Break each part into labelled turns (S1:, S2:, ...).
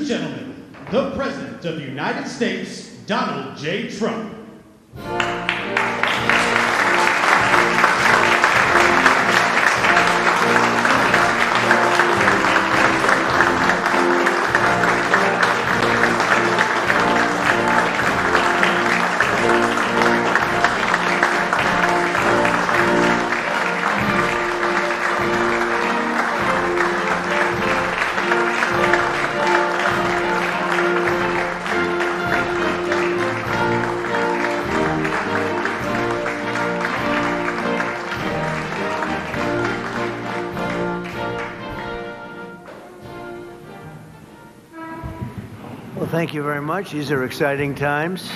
S1: gentlemen, the President of the United States, Donald J. Trump.
S2: Thank you very much. These are exciting times.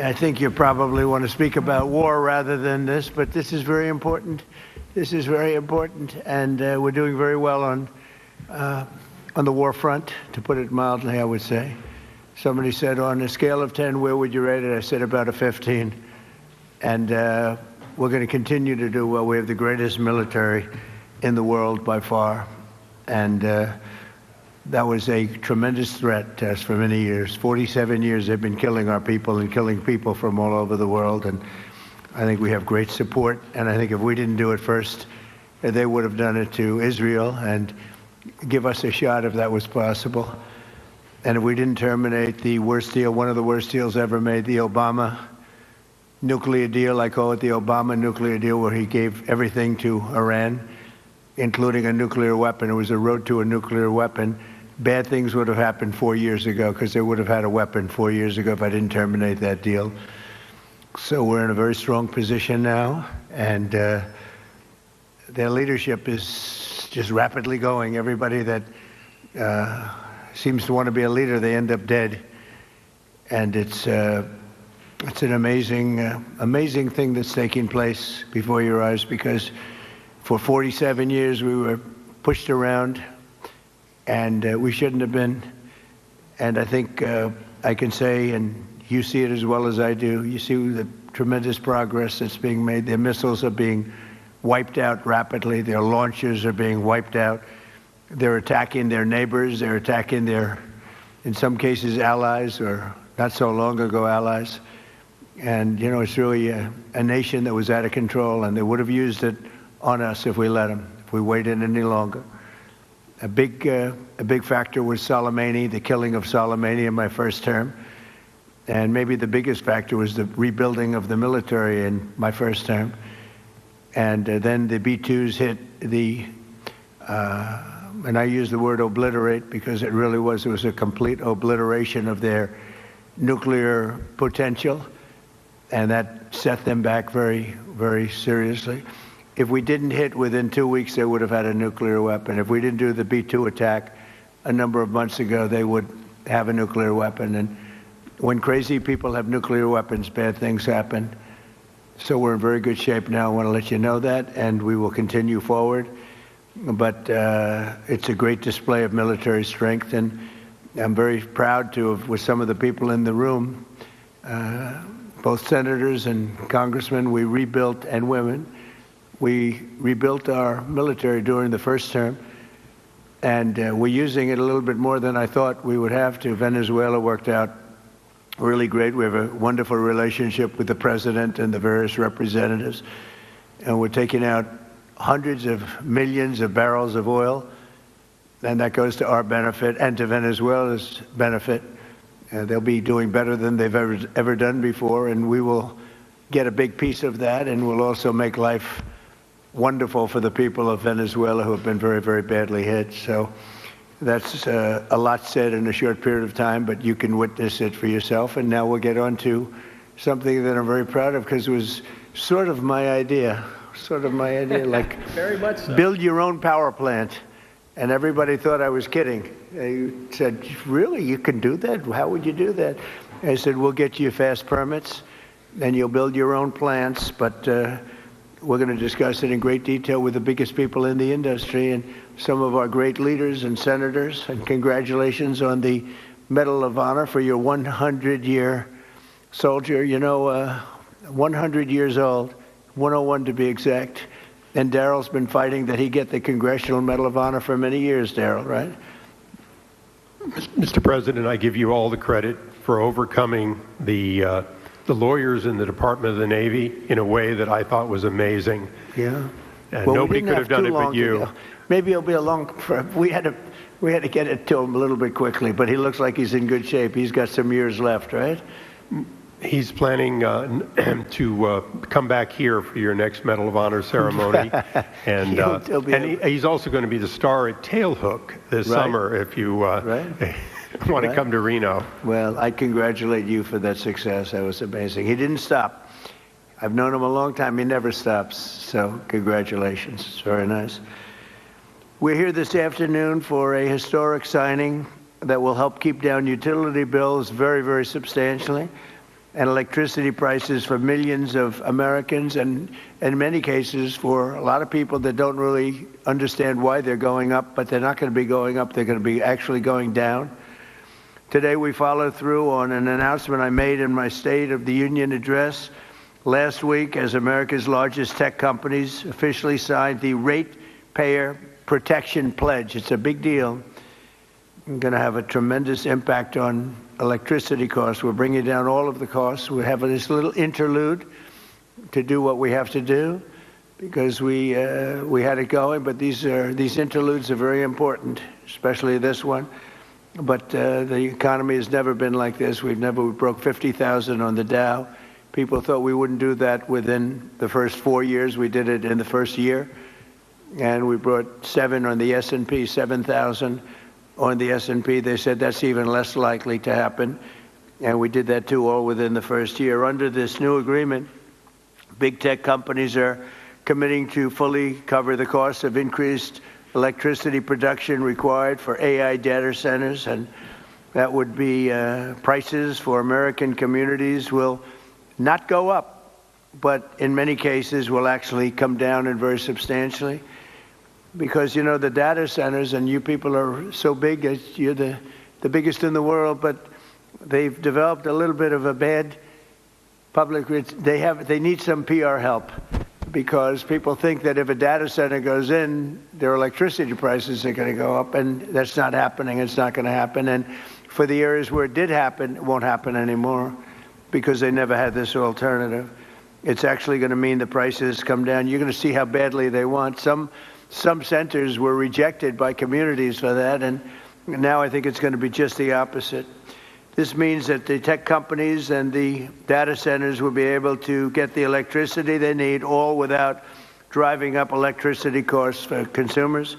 S2: I think you probably want to speak about war rather than this, but this is very important. This is very important, and we're doing very well on the war front, to put it mildly, I would say. Somebody said, on a scale of 10, where would you rate it? I said about a 15. And we're going to continue to do well. We have the greatest military in the world by far. And that was a tremendous threat to us for many years. 47 years they've been killing our people and killing people from all over the world. And I think we have great support. And I think if we didn't do it first, they would have done it to Israel and give us a shot if that was possible. And if we didn't terminate the worst deal, one of the worst deals ever made, the Obama nuclear deal, I call it the Obama nuclear deal, where he gave everything to Iran, including a nuclear weapon. It was a road to a nuclear weapon. Bad things would have happened 4 years ago, because they would have had a weapon 4 years ago if I didn't terminate that deal. So we're in a very strong position now, and their leadership is just rapidly going. Everybody that seems to want to be a leader, they end up dead. And it's an amazing thing that's taking place before your eyes, because for 47 years we were pushed around, and we shouldn't have been. And I think I can say, and you see it as well as I do, you see the tremendous progress that's being made. Their missiles are being wiped out rapidly. Their launchers are being wiped out. They're attacking their neighbors. They're attacking their, in some cases, allies, or not so long ago allies. And, you know, it's really a nation that was out of control, and they would have used it on us if we let them, if we waited any longer. A big factor was Soleimani, the killing of Soleimani in my first term. And maybe the biggest factor was the rebuilding of the military in my first term. And then the B-2s hit the, and I use the word obliterate because it really was, it was a complete obliteration of their nuclear potential. And that set them back very, very seriously. If we didn't hit within 2 weeks, they would have had a nuclear weapon. If we didn't do the B-2 attack a number of months ago, they would have a nuclear weapon. And when crazy people have nuclear weapons, bad things happen. So we're in very good shape now. I want to let you know that, and we will continue forward. But it's a great display of military strength, and I'm very proud to have, with some of the people in the room, both senators and congressmen, we rebuilt, and women, we rebuilt our military during the first term, and we're using it a little bit more than I thought we would have to. Venezuela worked out really great. We have a wonderful relationship with the president and the various representatives, and we're taking out hundreds of millions of barrels of oil, and that goes to our benefit and to Venezuela's benefit. They'll be doing better than they've ever done before, and we will get a big piece of that, and we'll also make life wonderful for the people of Venezuela who have been very, very badly hit. So that's a lot said in a short period of time, but you can witness it for yourself. And now we'll get on to something that I'm very proud of, because it was sort of my idea, like
S3: very much so.
S2: Build your own power plant. And everybody thought I was kidding. They said, really, you can do that? How would you do that? I said, we'll get you fast permits, and you'll build your own plants, but we're going to discuss it in great detail with the biggest people in the industry and some of our great leaders and senators. And congratulations on the Medal of Honor for your 100-year soldier. You know, 100 years old, 101 to be exact. And Daryl's been fighting that he get the Congressional Medal of Honor for many years, Daryl, right?
S3: Mr. President, I give you all the credit for overcoming the lawyers in the Department of the Navy in a way that I thought was amazing.
S2: Yeah.
S3: And
S2: Well,
S3: nobody
S2: we
S3: could
S2: didn't
S3: have done
S2: too
S3: it but
S2: long to
S3: you.
S2: go. Maybe it'll be a long. We had to get it to him a little bit quickly, but he looks like he's in good shape. He's got some years left, right?
S3: He's planning to come back here for your next Medal of Honor ceremony, and he's also going to be the star at Tailhook this summer if you want to come to Reno.
S2: Well, I congratulate you for that success. That was amazing. He didn't stop. I've known him a long time. He never stops. So congratulations. It's very nice. We're here this afternoon for a historic signing that will help keep down utility bills very, very substantially, and electricity prices for millions of Americans, and in many cases for a lot of people that don't really understand why they're going up, but they're not going to be going up. They're going to be actually going down. Today we follow through on an announcement I made in my State of the Union address last week as America's largest tech companies officially signed the Ratepayer Protection Pledge. It's a big deal. It's going to have a tremendous impact on electricity costs. We're bringing down all of the costs. We're having this little interlude to do what we have to do because we had it going, but these interludes are very important, especially this one. But the economy has never been like this. We broke 50,000 on the Dow. People thought we wouldn't do that within the first 4 years. We did it in the first year. And we brought 7 on the S&P, 7,000 on the S&P. They said that's even less likely to happen. And we did that too, all within the first year. Under this new agreement, big tech companies are committing to fully cover the cost of increased electricity production required for AI data centers. And that would be prices for American communities will not go up, but in many cases will actually come down and very substantially. Because, you know, the data centers, and you people are so big, you're the biggest in the world, but they've developed a little bit of a bad public, they need some PR help, because people think that if a data center goes in, their electricity prices are going to go up, and that's not happening. It's not going to happen. And for the areas where it did happen, it won't happen anymore because they never had this alternative. It's actually going to mean the prices come down. You're going to see how badly they want. Some centers were rejected by communities for that, and now I think it's going to be just the opposite. This means that the tech companies and the data centers will be able to get the electricity they need, all without driving up electricity costs for consumers.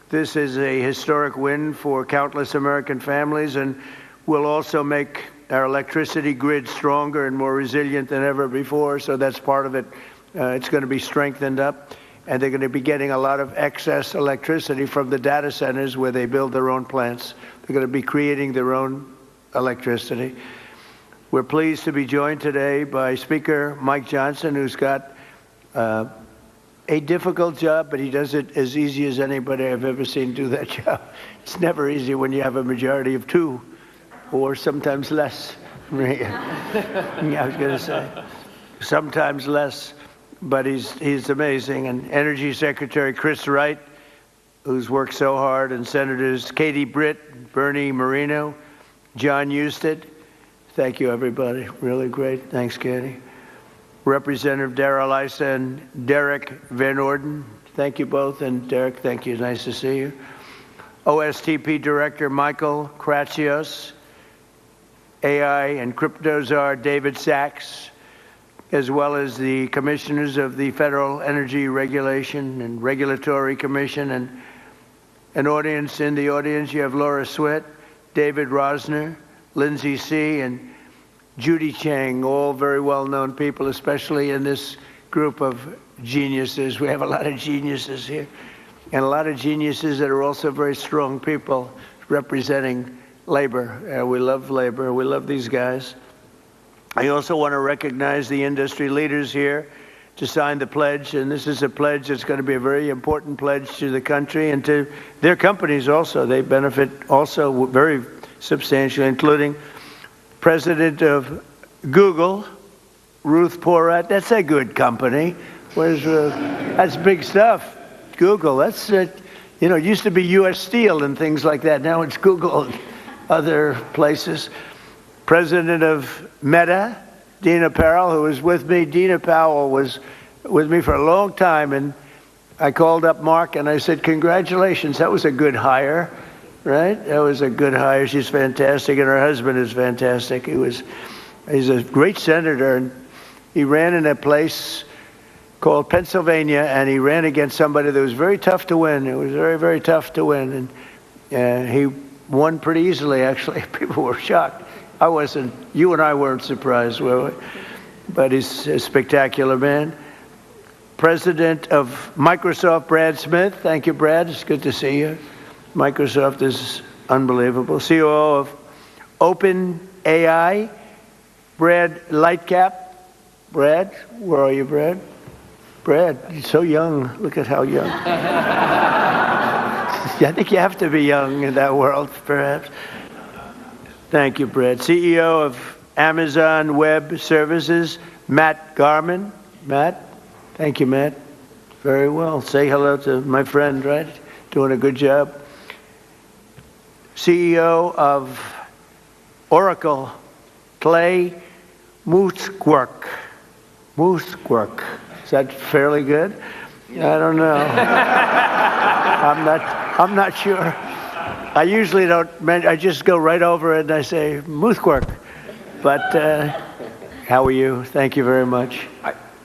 S2: This is a historic win for countless American families, and will also make our electricity grid stronger and more resilient than ever before. So that's part of it. It's going to be strengthened up. And they're going to be getting a lot of excess electricity from the data centers where they build their own plants. They're going to be creating their own electricity. We're pleased to be joined today by Speaker Mike Johnson, who's got a difficult job, but he does it as easy as anybody I've ever seen do that job. It's never easy when you have a majority of 2, or sometimes less. I was going to say, sometimes less. But he's amazing. And Energy Secretary Chris Wright, who's worked so hard, and Senators Katie Britt, Bernie Moreno, John Husted. Thank you, everybody. Really great. Thanks, Katie. Representative Darrell Issa and Derek Van Orden. Thank you both. And Derek, thank you. Nice to see you. OSTP Director Michael Kratsios, AI and crypto czar David Sachs, as well as the commissioners of the Federal Energy Regulation and Regulatory Commission, and an audience. In the audience, you have Laura Sweat, David Rosner, Lindsay C., and Judy Chang, all very well-known people, especially in this group of geniuses. We have a lot of geniuses here, and a lot of geniuses that are also very strong people representing labor. We love labor. We love these guys. I also want to recognize the industry leaders here to sign the pledge, and this is a pledge that's going to be a very important pledge to the country and to their companies also. They benefit also very substantially, including President of Google, Ruth Porat. That's a good company. That's big stuff. Google, that's it. You know, it used to be U.S. Steel and things like that. Now it's Google. other places. President of Meta, Dina Powell, who was with me. Dina Powell was with me for a long time, and I called up Mark and I said, congratulations, that was a good hire, right? That was a good hire. She's fantastic, and her husband is fantastic. He's a great senator, and he ran in a place called Pennsylvania, and he ran against somebody that was very tough to win. It was very, very tough to win, and he won pretty easily, actually. People were shocked. I wasn't, you and I weren't surprised, were we? But he's a spectacular man. President of Microsoft, Brad Smith. Thank you, Brad. It's good to see you. Microsoft is unbelievable. COO of OpenAI, Brad Lightcap. Brad, where are you, Brad? Brad, you're so young. Look at how young. I think you have to be young in that world, perhaps. Thank you, Brad. CEO of Amazon Web Services, Matt Garman. Matt, thank you, Matt. Very well. Say hello to my friend, right? Doing a good job. CEO of Oracle, Clay Mooskwerk. Mooskwerk. Is that fairly good? I don't know. I'm not sure. I usually don't, I just go right over it and I say, Mooskwerk. But how are you? Thank you very much.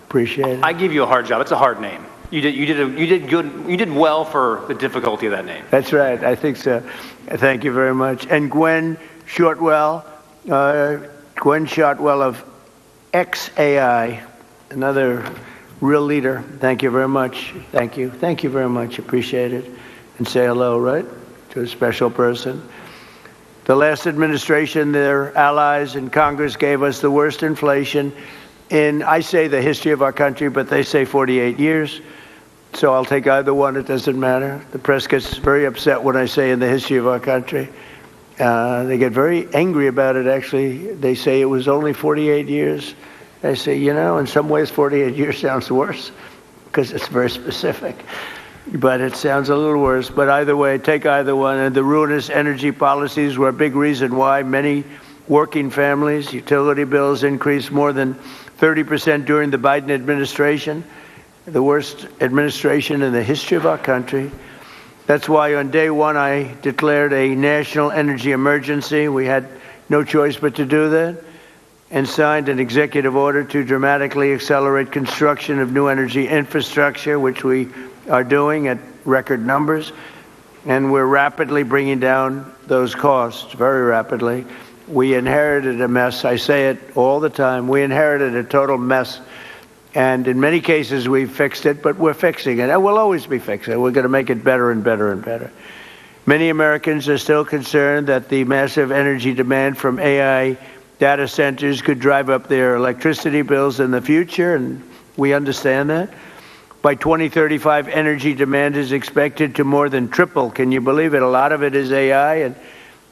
S2: Appreciate it.
S4: I give you a hard job. It's a hard name. You did good. You did well for the difficulty of that name.
S2: That's right. I think so. Thank you very much. And Gwen Shortwell, of XAI, another real leader. Thank you very much. Thank you. Thank you very much. Appreciate it. And say hello, right, to a special person. The last administration, their allies in Congress gave us the worst inflation in, I say, the history of our country, but they say 48 years. So I'll take either one. It doesn't matter. The press gets very upset when I say in the history of our country. They get very angry about it, actually. They say it was only 48 years. I say, you know, in some ways 48 years sounds worse because it's very specific. But it sounds a little worse. But either way, take either one. And the ruinous energy policies were a big reason why many working families' utility bills increased more than 30% during the Biden administration, the worst administration in the history of our country. That's why on day one I declared a national energy emergency. We had no choice but to do that, and signed an executive order to dramatically accelerate construction of new energy infrastructure, which we are doing at record numbers, and we're rapidly bringing down those costs, very rapidly. We inherited a mess. I say it all the time. We inherited a total mess, and in many cases we've fixed it, but we're fixing it, and we'll always be fixing it. We're going to make it better and better and better. Many Americans are still concerned that the massive energy demand from AI data centers could drive up their electricity bills in the future, and we understand that. By 2035, energy demand is expected to more than triple. Can you believe it? A lot of it is AI, and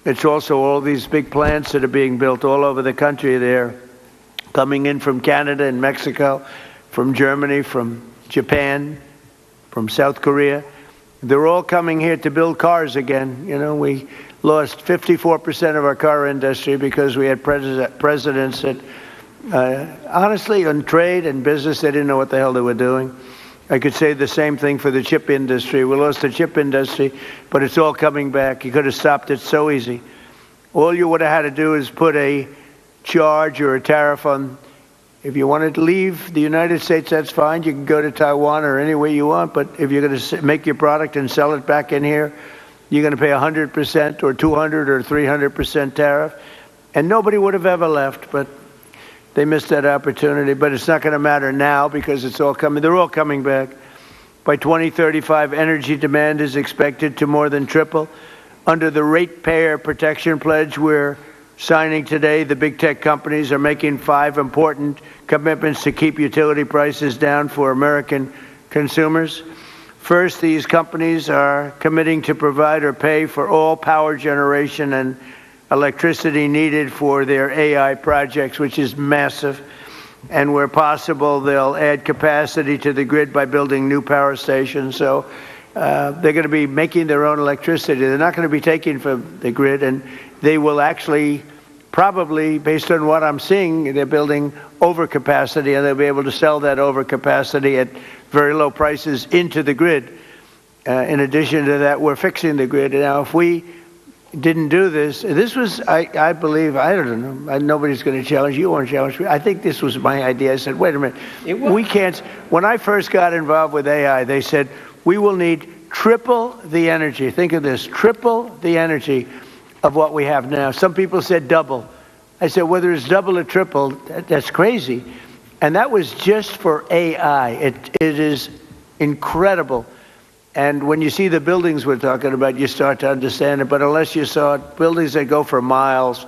S2: it's also all these big plants that are being built all over the country. They're coming in from Canada and Mexico, from Germany, from Japan, from South Korea. They're all coming here to build cars again. You know, we lost 54% of our car industry because we had presidents that, honestly, on trade and business, they didn't know what the hell they were doing. I could say the same thing for the chip industry. We lost the chip industry, but it's all coming back. You could have stopped it so easy. All you would have had to do is put a charge or a tariff on. If you wanted to leave the United States, that's fine. You can go to Taiwan or anywhere you want, but if you're going to make your product and sell it back in here, you're going to pay 100% or 200 or 300% tariff. And nobody would have ever left, but they missed that opportunity. But it's not going to matter now because it's all coming. They're all coming back. By 2035, energy demand is expected to more than triple. Under the Ratepayer Protection Pledge we're signing today, the big tech companies are making 5 important commitments to keep utility prices down for American consumers. First, these companies are committing to provide or pay for all power generation and electricity needed for their AI projects, which is massive. And where possible, they'll add capacity to the grid by building new power stations. So They're going to be making their own electricity. They're not going to be taking from the grid, and they will actually probably, based on what I'm seeing, they're building overcapacity, and they'll be able to sell that overcapacity at very low prices into the grid. In addition to that, we're fixing the grid. Now, if we didn't do this, this was, I believe, I don't know, nobody's going to challenge you, won't challenge me. I think this was my idea. I said, wait a minute, we can't, when I first got involved with AI, they said, we will need triple the energy. Think of this, triple the energy of what we have now. Some people said double. I said, whether it's double or triple, that's crazy. And that was just for AI. It is incredible. And when you see the buildings we're talking about, you start to understand it. But unless you saw it, buildings that go for miles,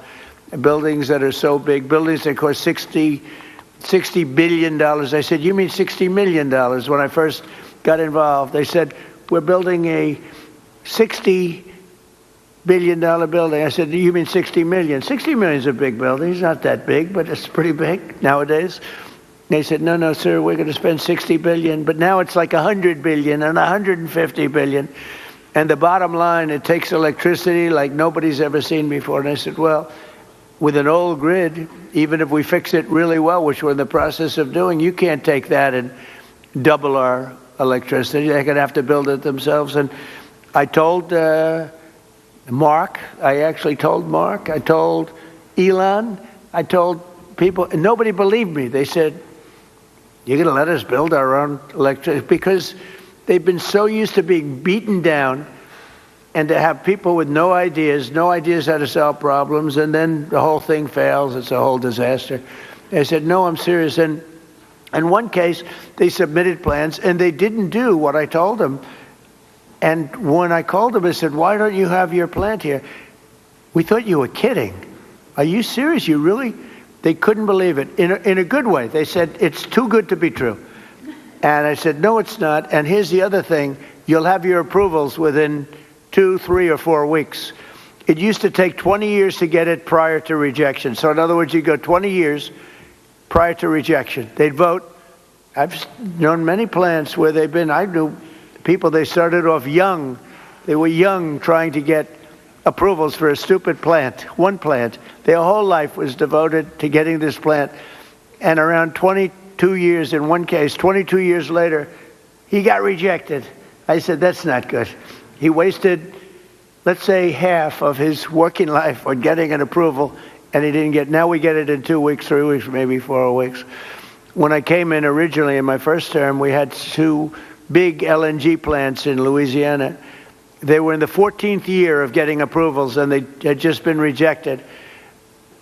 S2: buildings that are so big, buildings that cost $60 billion. I said, you mean $60 million? When I first got involved, they said, we're building a $60 billion building. I said, you mean 60 million? 60 million is a big building. It's not that big, but it's pretty big nowadays. They said, no, no, sir, we're going to spend 60 billion. But now it's like 100 billion and 150 billion. And the bottom line, it takes electricity like nobody's ever seen before. And I said, well, with an old grid, even if we fix it really well, which we're in the process of doing, you can't take that and double our electricity. They're going to have to build it themselves. And I told Mark, I actually told Mark, I told Elon, I told people, and nobody believed me. They said, you're going to let us build our own electricity? Because they've been so used to being beaten down and to have people with no ideas how to solve problems, and then the whole thing fails. It's a whole disaster. They said, no, I'm serious. And in one case, they submitted plans, and they didn't do what I told them. And when I called them, I said, why don't you have your plant here? We thought you were kidding. Are you serious? You really? They couldn't believe it, in a good way. They said, it's too good to be true. And I said, no, it's not. And here's the other thing. You'll have your approvals within 2, 3, or 4 weeks. It used to take 20 years to get it prior to rejection. So in other words, you go 20 years prior to rejection. They'd vote. I've known many plants where they've been, I knew people, they started off young. They were young trying to get approvals for a stupid plant, one plant. Their whole life was devoted to getting this plant. And around 22 years, in one case, 22 years later, he got rejected. I said, that's not good. He wasted, let's say, half of his working life on getting an approval, and he didn't get, now we get it in 2 weeks, 3 weeks, maybe 4 weeks. When I came in originally in my first term, we had 2 big LNG plants in Louisiana. They were in the 14th year of getting approvals, and they had just been rejected.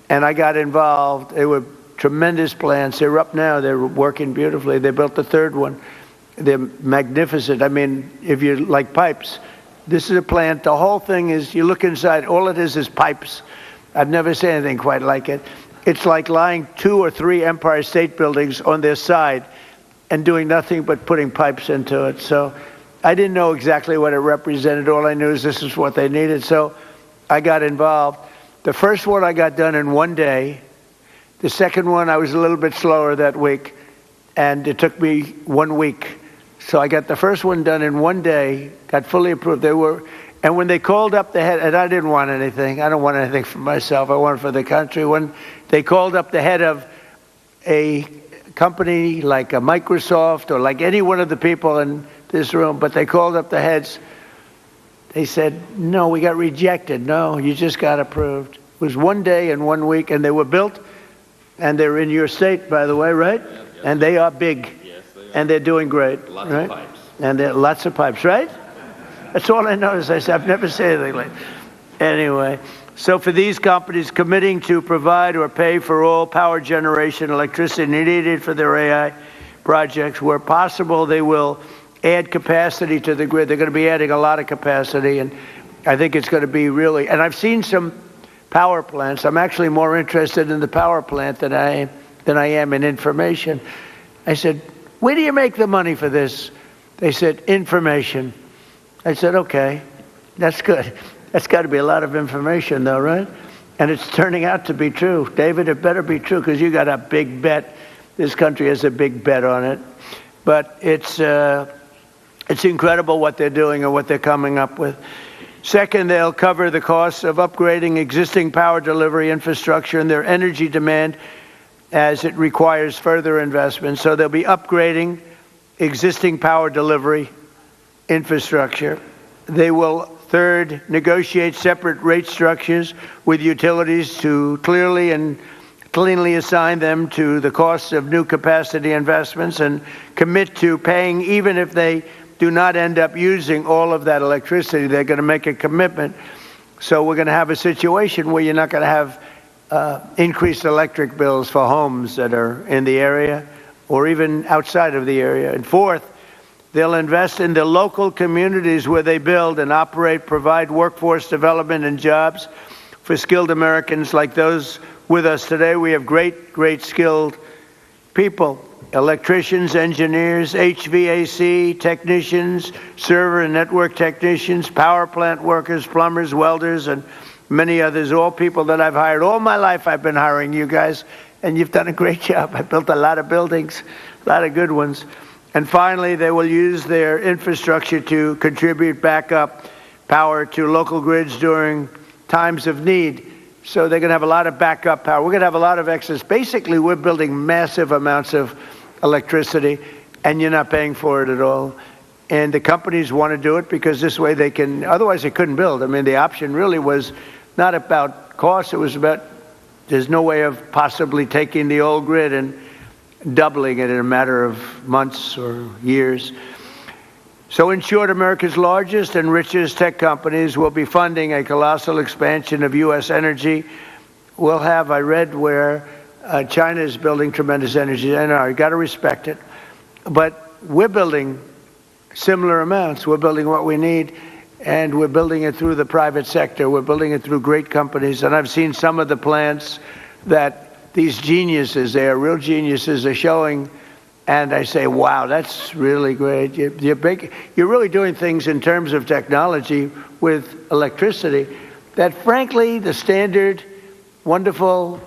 S2: And I got involved. They were tremendous plants. They're up now. They're working beautifully. They built the 3rd one. They're magnificent. I mean, if you like pipes, this is a plant. The whole thing is, you look inside, all it is pipes. I've never seen anything quite like it. It's like lying 2 or 3 Empire State Buildings on their side and doing nothing but putting pipes into it. So I didn't know exactly what it represented. All I knew is this is what they needed. So I got involved. The first one I got done in 1 day. The second one, I was a little bit slower that week, and it took me 1 week. So I got the first one done in 1 day, got fully approved. And when they called up the head, and I didn't want anything. I don't want anything for myself. I want it for the country. When they called up the head of a company like a Microsoft or like any one of the people in this room, but they called up the heads. They said, no, we got rejected. No, you just got approved. It was 1 day and 1 week, and they were built, and they're in your state, by the way, right? Yep. And they are big. Yes, they are. And they're doing great. Lots of pipes. And there are lots of pipes, right? That's all I noticed. I said, I've never seen anything like that. Anyway, so for these companies committing to provide or pay for all power generation electricity needed for their AI projects, where possible, they will add capacity to the grid. They're going to be adding a lot of capacity, and I think it's going to be really, and I've seen some power plants. I'm actually more interested in the power plant than I am in information. I said, where do you make the money for this? They said, information. I said, okay, that's good. That's got to be a lot of information though, right? And it's turning out to be true. David, it better be true, because you got a big bet. This country has a big bet on it. But it's It's incredible what they're doing and what they're coming up with. Second, they'll cover the costs of upgrading existing power delivery infrastructure and their energy demand as it requires further investment. So they'll be upgrading existing power delivery infrastructure. They will, third, negotiate separate rate structures with utilities to clearly and cleanly assign them to the costs of new capacity investments and commit to paying even if they do not end up using all of that electricity. They're going to make a commitment. So we're going to have a situation where you're not going to have increased electric bills for homes that are in the area or even outside of the area. And fourth, they'll invest in the local communities where they build and operate, provide workforce development and jobs for skilled Americans like those with us today. We have great skilled people. Electricians, engineers, HVAC technicians, server and network technicians, power plant workers, plumbers, welders, and many others, all people that I've hired. All my life I've been hiring you guys, and you've done a great job. I've built a lot of buildings, a lot of good ones. And finally, they will use their infrastructure to contribute backup power to local grids during times of need. So they're going to have a lot of backup power. We're going to have a lot of excess. Basically, we're building massive amounts of electricity, and you're not paying for it at all. And the companies want to do it because this way they can, otherwise they couldn't build. I mean, the option really was not about cost. It was about there's no way of possibly taking the old grid and doubling it in a matter of months or years. So in short, America's largest and richest tech companies will be funding a colossal expansion of U.S. energy. We'll have, I read where China is building tremendous energy. I know, you got to respect it. But we're building similar amounts. We're building what we need, and we're building it through the private sector. We're building it through great companies. And I've seen some of the plants that these geniuses, they are real geniuses, are showing. And I say, wow, that's really great. You're really doing things in terms of technology with electricity that, frankly, the standard, wonderful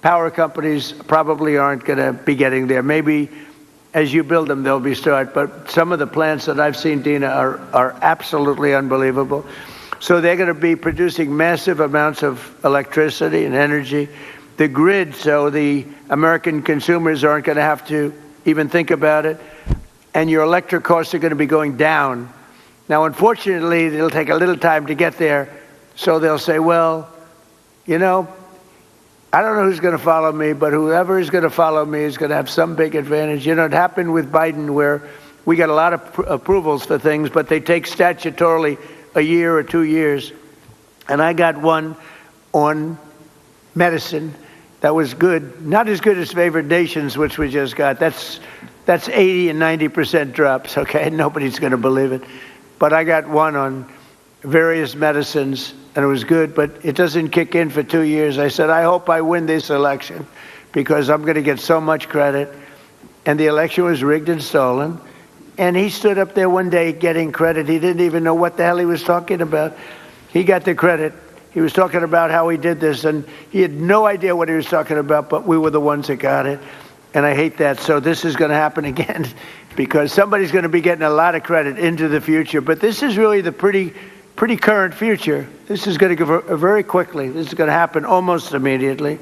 S2: power companies probably aren't going to be getting there. Maybe as you build them, they'll be start. But some of the plants that I've seen, Dina, are absolutely unbelievable. So they're going to be producing massive amounts of electricity and energy. The grid, so the American consumers aren't going to have to even think about it. And your electric costs are going to be going down. Now, unfortunately, it'll take a little time to get there. So they'll say, well, you know, I don't know who's going to follow me, but whoever is going to follow me is going to have some big advantage. You know, it happened with Biden where we got a lot of approvals for things, but they take statutorily a year or 2 years. And I got one on medicine that was good, not as good as favored nations, which we just got. That's 80 and 90% drops, okay? Nobody's going to believe it. But I got one on various medicines, and it was good, but it doesn't kick in for 2 years. I said, I hope I win this election because I'm going to get so much credit. And the election was rigged and stolen. And he stood up there one day getting credit. He didn't even know what the hell he was talking about. He got the credit. He was talking about how he did this, and he had no idea what he was talking about, but we were the ones that got it. And I hate that. So this is going to happen again because somebody's going to be getting a lot of credit into the future. But this is really the pretty current future. This is going to go very quickly. This is going to happen almost immediately.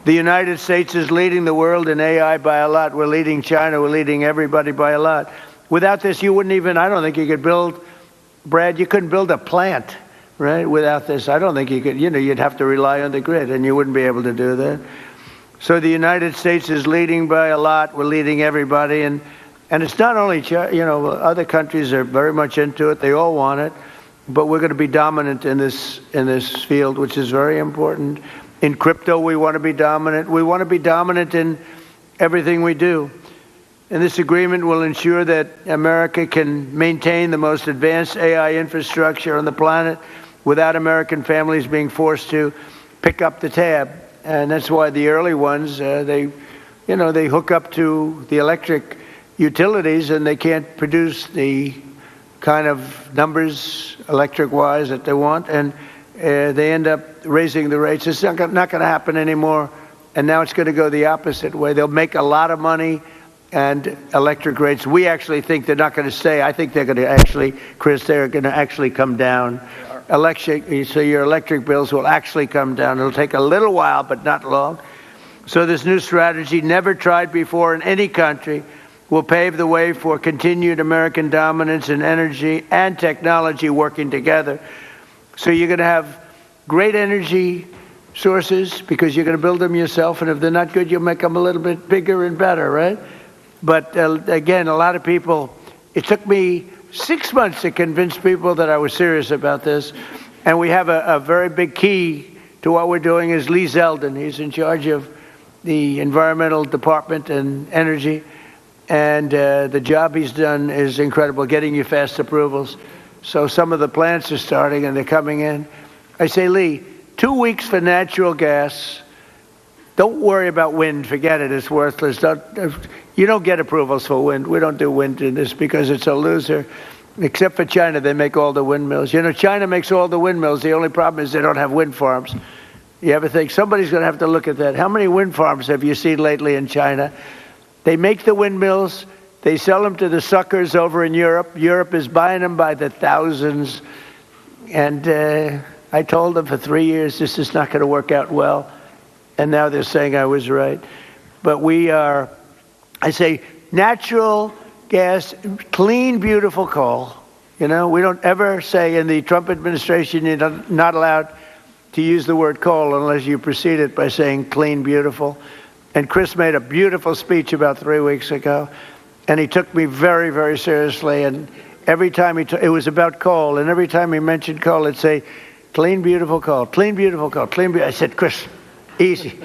S2: The United States is leading the world in AI by a lot. We're leading China. We're leading everybody by a lot. Without this, you wouldn't even, I don't think you could build, Brad, you couldn't build a plant, right? Without this, I don't think you could, you know, you'd have to rely on the grid, and you wouldn't be able to do that. So the United States is leading by a lot. We're leading everybody. And it's not only, you know, other countries are very much into it. They all want it. But we're going to be dominant in this field, which is very important. In crypto, we want to be dominant. We want to be dominant in everything we do. And this agreement will ensure that America can maintain the most advanced AI infrastructure on the planet without American families being forced to pick up the tab. And that's why the early ones, they hook up to the electric utilities and they can't produce the kind of numbers electric-wise that they want, and they end up raising the rates. It's not going to happen anymore, and now it's going to go the opposite way. They'll make a lot of money and electric rates, we actually think they're not going to stay. I think they're going to actually, Chris, they're going to actually come down. So your electric bills will actually come down. It'll take a little while, but not long. So this new strategy, never tried before in any country, will pave the way for continued American dominance in energy and technology working together. So you're going to have great energy sources because you're going to build them yourself, and if they're not good, you'll make them a little bit bigger and better, right? But again, a lot of people, it took me 6 months to convince people that I was serious about this, and we have a very big key to what we're doing is Lee Zeldin. He's in charge of the environmental department and energy, and the job he's done is incredible, getting you fast approvals. So some of the plants are starting and they're coming in. I say, Lee, 2 weeks for natural gas. Don't worry about wind. Forget it. It's worthless. You don't get approvals for wind. We don't do wind in this because it's a loser. Except for China, they make all the windmills. You know, China makes all the windmills. The only problem is they don't have wind farms. You ever think somebody's going to have to look at that? How many wind farms have you seen lately in China? They make the windmills. They sell them to the suckers over in Europe. Europe is buying them by the thousands. And I told them for 3 years, this is not going to work out well. And now they're saying I was right. But we are, I say, natural gas, clean, beautiful coal. You know, we don't ever say in the Trump administration you're not allowed to use the word coal unless you precede it by saying clean, beautiful. And Chris made a beautiful speech about 3 weeks ago. And he took me very, very seriously. And every time it was about coal. And every time he mentioned coal, it'd say, clean, beautiful coal, clean, beautiful coal, clean, beautiful. I said, Chris, easy.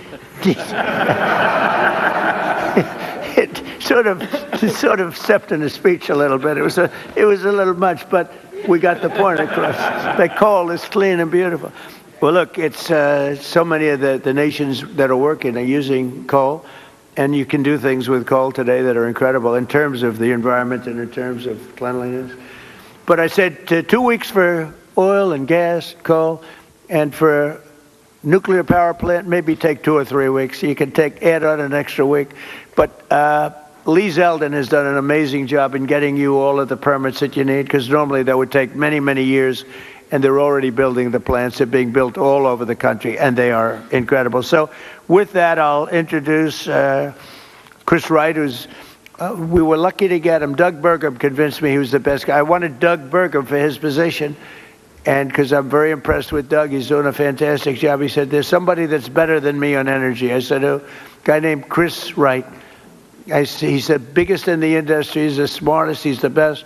S2: It sort of stepped in his speech a little bit. It was a little much, but we got the point across. That coal is clean and beautiful. Well, look, it's so many of the nations that are working are using coal, and you can do things with coal today that are incredible in terms of the environment and in terms of cleanliness. But I said 2 weeks for oil and gas, coal, and for nuclear power plant, maybe take 2 or 3 weeks. You can add on an extra week. But Lee Zeldin has done an amazing job in getting you all of the permits that you need, because normally that would take many, many years, and they're already building the plants. They're being built all over the country, and they are incredible. So with that, I'll introduce Chris Wright, who's we were lucky to get him. Doug Burgum convinced me he was the best guy. I wanted Doug Burgum for his position, and because I'm very impressed with Doug, he's doing a fantastic job. He said, there's somebody that's better than me on energy. I said, oh, a guy named Chris Wright. He said, biggest in the industry, he's the smartest, he's the best.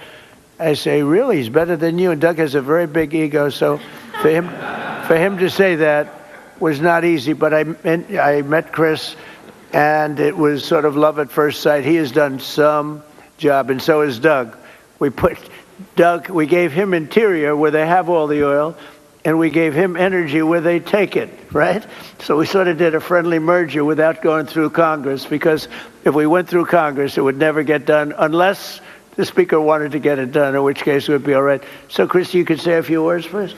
S2: I say, really, he's better than you? And Doug has a very big ego, so for him to say that was not easy. But I met Chris, and it was sort of love at first sight. He has done some job, and so has Doug. We gave him interior where they have all the oil, and we gave him energy where they take it, right? So we sort of did a friendly merger without going through Congress, because if we went through Congress, it would never get done unless the Speaker wanted to get it done, in which case it would be all right. So, Chris, you could say a few words first.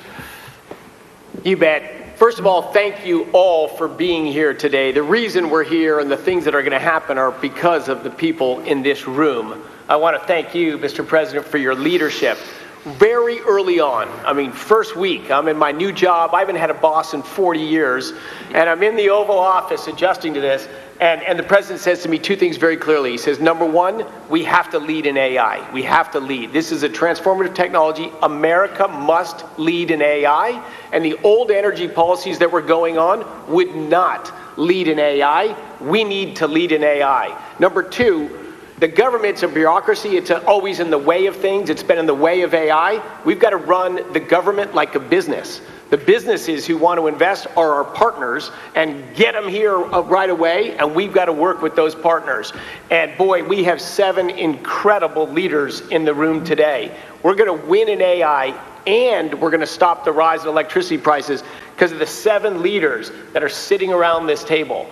S5: You bet. First of all, thank you all for being here today. The reason we're here and the things that are going to happen are because of the people in this room. I want to thank you, Mr. President, for your leadership. Very early on, I mean, first week, I'm in my new job. I haven't had a boss in 40 years, and I'm in the Oval Office adjusting to this, and the President says to me 2 things very clearly. He says, number one, we have to lead in AI. We have to lead. This is a transformative technology. America must lead in AI, and the old energy policies that were going on would not lead in AI. We need to lead in AI. Number two, the government's a bureaucracy. It's always in the way of things. It's been in the way of AI. We've got to run the government like a business. The businesses who want to invest are our partners, and get them here right away, and we've got to work with those partners. And boy, we have 7 incredible leaders in the room today. We're going to win in AI, and we're going to stop the rise of electricity prices because of the 7 leaders that are sitting around this table.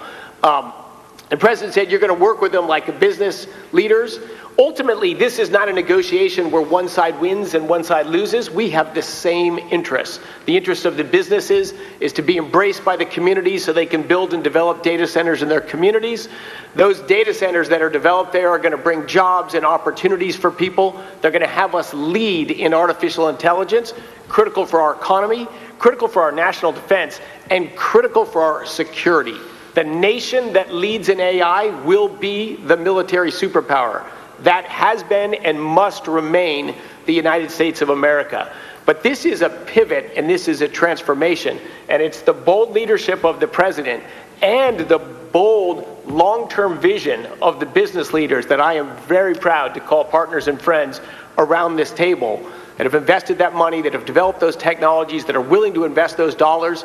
S5: The president said you're going to work with them like business leaders. Ultimately, this is not a negotiation where one side wins and one side loses. We have the same interests. The interest of the businesses is to be embraced by the communities so they can build and develop data centers in their communities. Those data centers that are developed there are going to bring jobs and opportunities for people. They're going to have us lead in artificial intelligence, critical for our economy, critical for our national defense, and critical for our security. The nation that leads in AI will be the military superpower. That has been and must remain the United States of America. But this is a pivot and this is a transformation. And it's the bold leadership of the president and the bold long-term vision of the business leaders that I am very proud to call partners and friends around this table that have invested that money, that have developed those technologies, that are willing to invest those dollars,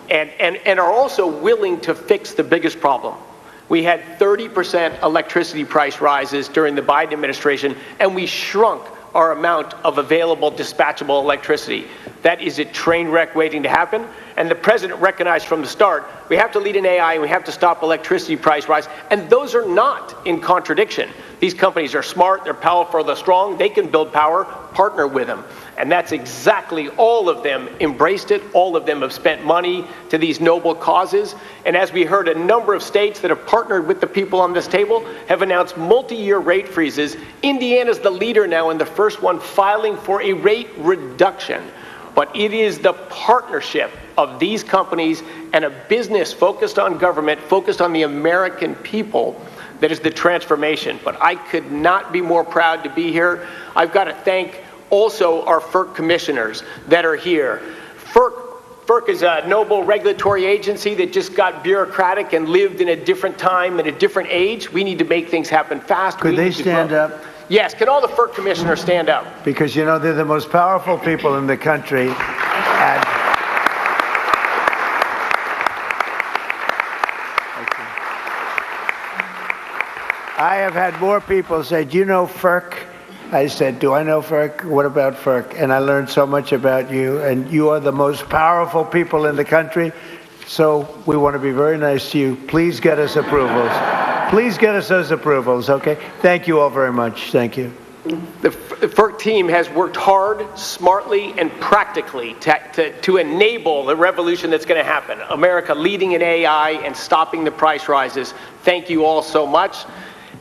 S5: and are also willing to fix the biggest problem. We had 30% electricity price rises during the Biden administration, and we shrunk our amount of available dispatchable electricity. That is a train wreck waiting to happen, and the president recognized from the start, we have to lead in AI and we have to stop electricity price rise, and those are not in contradiction. These companies are smart, they're powerful, they're strong, they can build power, partner with them. And that's exactly, all of them embraced it, all of them have spent money to these noble causes. And as we heard, a number of states that have partnered with the people on this table have announced multi-year rate freezes. Indiana's the leader now and the first one filing for a rate reduction. But it is the partnership of these companies and a business focused on government, focused on the American people, that is the transformation. But I could not be more proud to be here. I've got to thank also our FERC commissioners that are here. FERC is a noble regulatory agency that just got bureaucratic and lived in a different time and a different age. We need to make things happen fast.
S2: Could they stand up?
S5: Yes, can all the FERC commissioners stand up?
S2: Because, you know, they're the most powerful people in the country. And I have had more people say, do you know FERC? I said, do I know FERC? What about FERC? And I learned so much about you, and you are the most powerful people in the country, so we want to be very nice to you. Please get us approvals. Please get us those approvals, okay? Thank you all very much. Thank you.
S5: The FERC team has worked hard, smartly, and practically to enable the revolution that's going to happen. America leading in AI and stopping the price rises. Thank you all so much.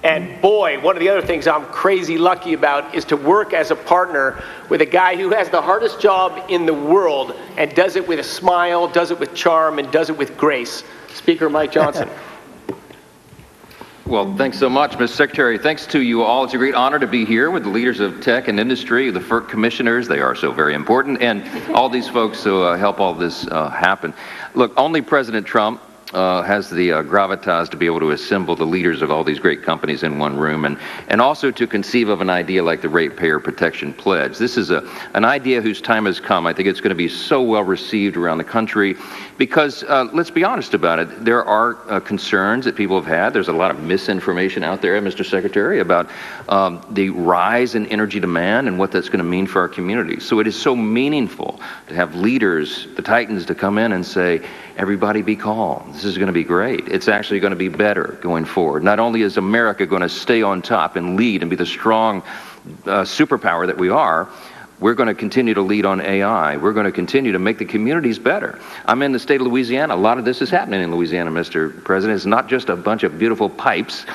S5: And boy, one of the other things I'm crazy lucky about is to work as a partner with a guy who has the hardest job in the world and does it with a smile, does it with charm, and does it with grace. Speaker Mike Johnson.
S6: Well, thanks so much, Mr. Secretary. Thanks to you all. It's a great honor to be here with the leaders of tech and industry, the FERC commissioners. They are so very important, and all these folks who help all this happen. Look, only President Trump has the gravitas to be able to assemble the leaders of all these great companies in one room, and also to conceive of an idea like the Ratepayer Protection Pledge. This is an idea whose time has come. I think it's going to be so well received around the country because, let's be honest about it, there are concerns that people have had. There's a lot of misinformation out there, Mr. Secretary, about the rise in energy demand and what that's going to mean for our communities. So it is so meaningful to have leaders, the titans, to come in and say, everybody be calm. This is going to be great. It's actually going to be better going forward. Not only is America going to stay on top and lead and be the strong superpower that we are, we're going to continue to lead on AI. We're going to continue to make the communities better. I'm in the state of Louisiana. A lot of this is happening in Louisiana, Mr. President. It's not just a bunch of beautiful pipes.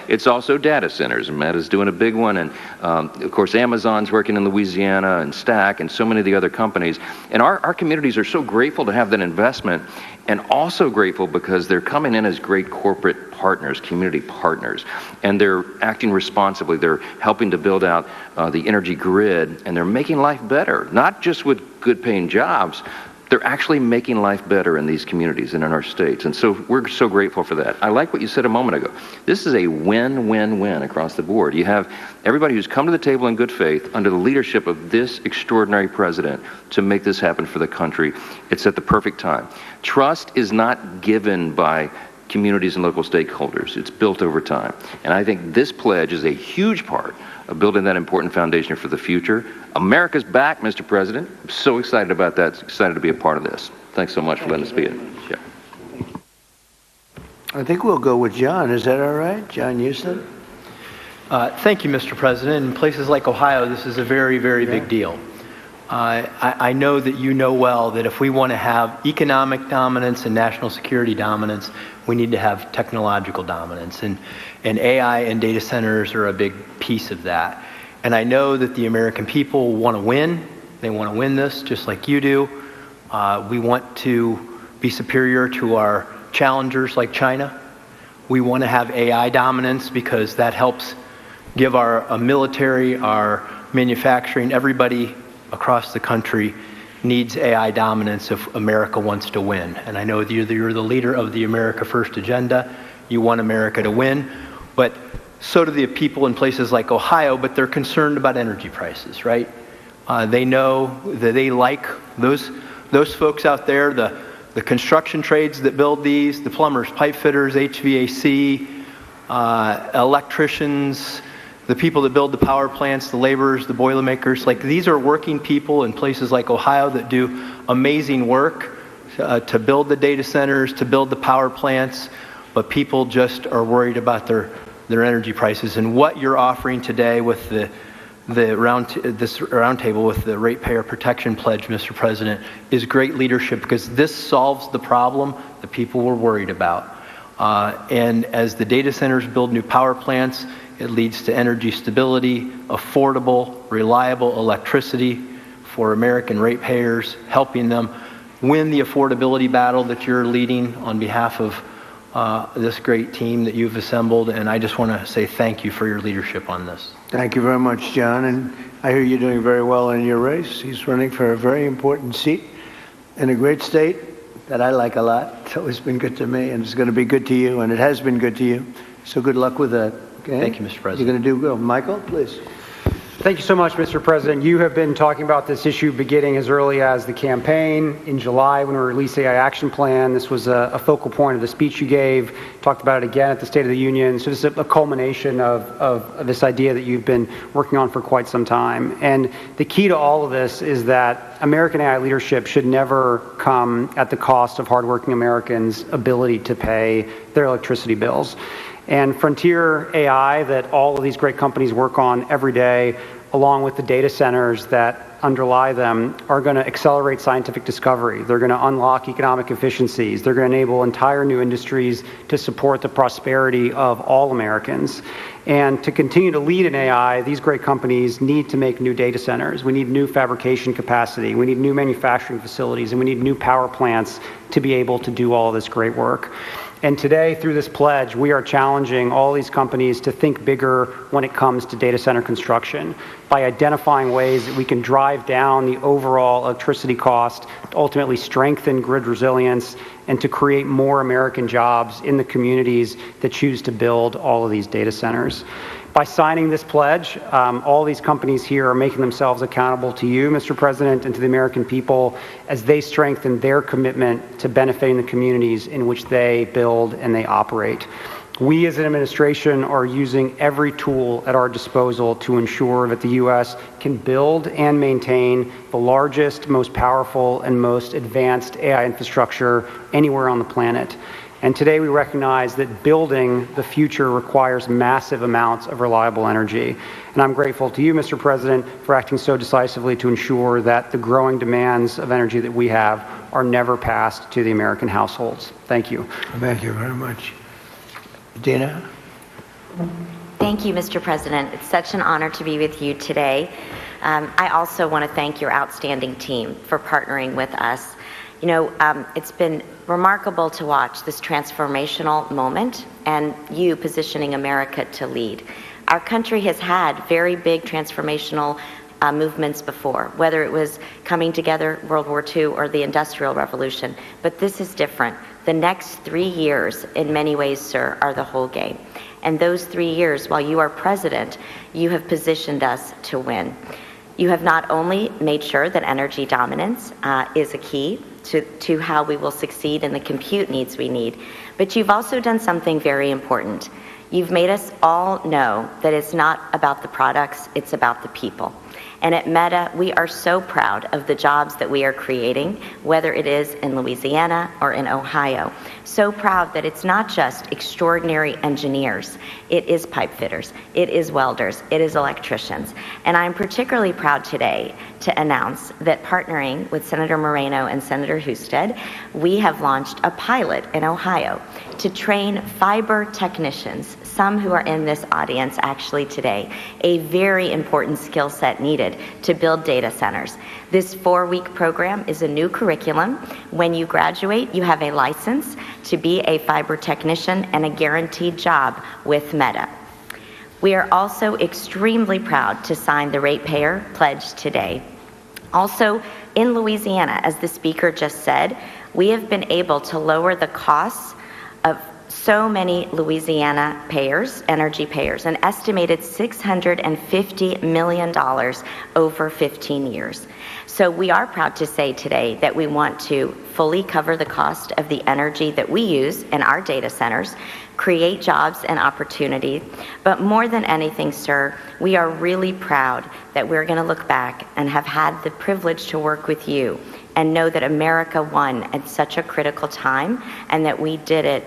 S6: It's also data centers. Meta's doing a big one. And, of course, Amazon's working in Louisiana, and Stack, and so many of the other companies. And our communities are so grateful to have that investment, and also grateful because they're coming in as great corporate partners, community partners, and they're acting responsibly. They're helping to build out the energy grid, and they're making life better, not just with good paying jobs. They're actually making life better in these communities and in our states. And so we're so grateful for that. I like what you said a moment ago. This is a win-win-win across the board. You have everybody who's come to the table in good faith under the leadership of this extraordinary president to make this happen for the country. It's at the perfect time. Trust is not given by communities and local stakeholders. It's built over time. And I think this pledge is a huge part of building that important foundation for the future. America's back, Mr. President. I'm so excited about that. Excited to be a part of this. Thanks so much for letting us be in. Yeah.
S2: I think we'll go with John. Is that all right? John Houston?
S7: Thank you, Mr. President. In places like Ohio, this is a very, very big deal. I know that you know well that if we want to have economic dominance and national security dominance, we need to have technological dominance. And AI and data centers are a big piece of that. And I know that the American people want to win. They want to win this just like you do. We want to be superior to our challengers like China. We want to have AI dominance because that helps give our military, our manufacturing, everybody across the country needs AI dominance if America wants to win. And I know that you're the leader of the America First agenda. You want America to win, but so do the people in places like Ohio, but they're concerned about energy prices, right? They know that they like those folks out there, the construction trades that build these, the plumbers, pipe fitters, HVAC, electricians, the people that build the power plants, the laborers, the boilermakers. Like, these are working people in places like Ohio that do amazing work to build the data centers, to build the power plants, but people just are worried about their energy prices. And what you're offering today with this roundtable with the Ratepayer Protection Pledge, Mr. President, is great leadership because this solves the problem that people were worried about. And as the data centers build new power plants, it leads to energy stability, affordable, reliable electricity for American ratepayers, helping them win the affordability battle that you're leading on behalf of this great team that you've assembled. And I just want to say thank you for your leadership on this.
S2: Thank you very much, John. And I hear you're doing very well in your race. He's running for a very important seat in a great state that I like a lot. It's always been good to me, and it's going to be good to you, and it has been good to you. So good luck with that. Okay?
S7: Thank you, Mr. President.
S2: You're going to do good. Michael, please.
S8: Thank you so much, Mr. President. You have been talking about this issue beginning as early as the campaign. In July, when we released the AI Action Plan, this was a focal point of the speech you gave. Talked about it again at the State of the Union. So this is a culmination of this idea that you've been working on for quite some time. And the key to all of this is that American AI leadership should never come at the cost of hardworking Americans' ability to pay their electricity bills. And frontier AI that all of these great companies work on every day, along with the data centers that underlie them, are going to accelerate scientific discovery. They're going to unlock economic efficiencies. They're going to enable entire new industries to support the prosperity of all Americans. And to continue to lead in AI, these great companies need to make new data centers. We need new fabrication capacity. We need new manufacturing facilities, and we need new power plants to be able to do all of this great work. And today, through this pledge, we are challenging all these companies to think bigger when it comes to data center construction by identifying ways that we can drive down the overall electricity cost, to ultimately strengthen grid resilience, and to create more American jobs in the communities that choose to build all of these data centers. By signing this pledge, all these companies here are making themselves accountable to you, Mr. President, and to the American people as they strengthen their commitment to benefiting the communities in which they build and they operate. We as an administration are using every tool at our disposal to ensure that the U.S. can build and maintain the largest, most powerful, and most advanced AI infrastructure anywhere on the planet. And today we recognize that building the future requires massive amounts of reliable energy. And I'm grateful to you, Mr. President, for acting so decisively to ensure that the growing demands of energy that we have are never passed to the American households. Thank you.
S2: Thank you very much. Dina?
S9: Thank you, Mr. President. It's such an honor to be with you today. I also want to thank your outstanding team for partnering with us. You know, it's been remarkable to watch this transformational moment and you positioning America to lead. Our country has had very big transformational movements before, whether it was coming together, World War II, or the Industrial Revolution. But this is different. The next 3 years, in many ways, sir, are the whole game. And those 3 years, while you are president, you have positioned us to win. You have not only made sure that energy dominance is a key to how we will succeed in the compute needs we need, but you've also done something very important. You've made us all know that it's not about the products, it's about the people. And at Meta, we are so proud of the jobs that we are creating, whether it is in Louisiana or in Ohio. So proud that it's not just extraordinary engineers, it is pipe fitters, it is welders, it is electricians. And I'm particularly proud today to announce that partnering with Senator Moreno and Senator Husted, we have launched a pilot in Ohio to train fiber technicians, some who are in this audience actually today, a very important skill set needed to build data centers. This 4-week program is a new curriculum. When you graduate, you have a license to be a fiber technician and a guaranteed job with Meta. We are also extremely proud to sign the Ratepayer pledge today. Also, in Louisiana, as the speaker just said, we have been able to lower the costs of so many Louisiana payers, energy payers, an estimated $650 million over 15 years. So we are proud to say today that we want to fully cover the cost of the energy that we use in our data centers, create jobs and opportunity, but more than anything, sir, we are really proud that we're going to look back and have had the privilege to work with you and know that America won at such a critical time and that we did it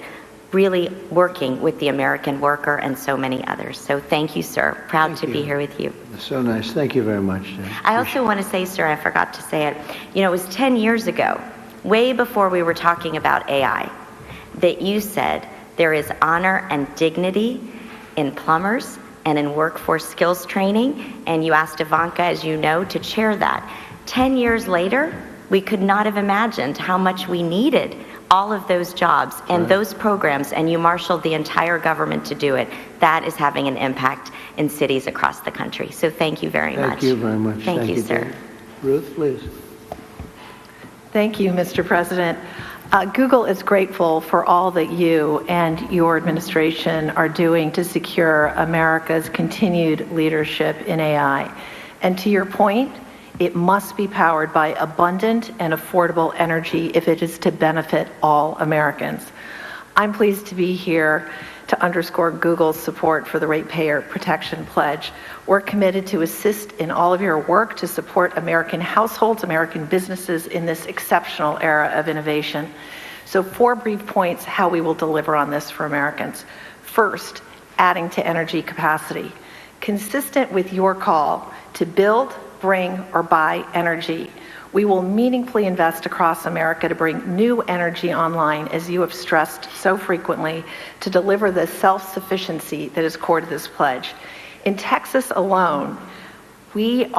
S9: really working with the American worker and so many others. So thank you, sir. Proud to be here with you.
S2: So nice. Thank you very much.
S9: I also want to say, sir, I forgot to say it, you know, it was 10 years ago, way before we were talking about AI, that you said there is honor and dignity in plumbers and in workforce skills training, and you asked Ivanka, as you know, to chair that. 10 years later, we could not have imagined how much we needed all of those jobs and those programs, and you marshaled the entire government to do it. That is having an impact in cities across the country. So thank you very much.
S2: Thank you very much.
S9: Thank you, sir.
S2: Dan. Ruth, please.
S10: Thank you, Mr. President. Google is grateful for all that you and your administration are doing to secure America's continued leadership in AI. And to your point, it must be powered by abundant and affordable energy if it is to benefit all Americans. I'm pleased to be here to underscore Google's support for the Ratepayer Protection Pledge. We're committed to assist in all of your work to support American households, American businesses in this exceptional era of innovation. So 4 brief points how we will deliver on this for Americans. First, adding to energy capacity. Consistent with your call to build, bring, or buy energy, we will meaningfully invest across America to bring new energy online, as you have stressed so frequently, to deliver the self-sufficiency that is core to this pledge. In Texas alone, we've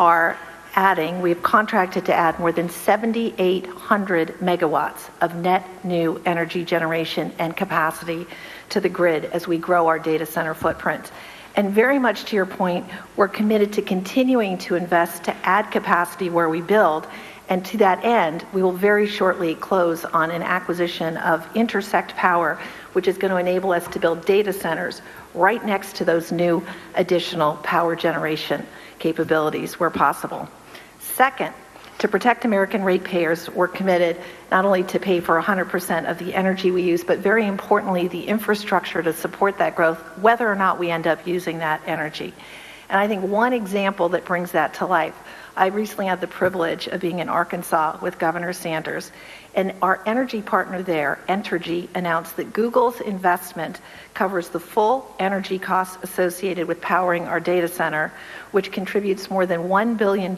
S10: contracted to add more than 7,800 megawatts of net new energy generation and capacity to the grid as we grow our data center footprint. And very much to your point, we're committed to continuing to invest to add capacity where we build. And to that end, we will very shortly close on an acquisition of Intersect Power, which is going to enable us to build data centers right next to those new additional power generation capabilities where possible. Second, to protect American ratepayers, we're committed not only to pay for 100% of the energy we use, but very importantly, the infrastructure to support that growth, whether or not we end up using that energy. And I think one example that brings that to life, I recently had the privilege of being in Arkansas with Governor Sanders, and our energy partner there, Entergy, announced that Google's investment covers the full energy costs associated with powering our data center, which contributes more than $1 billion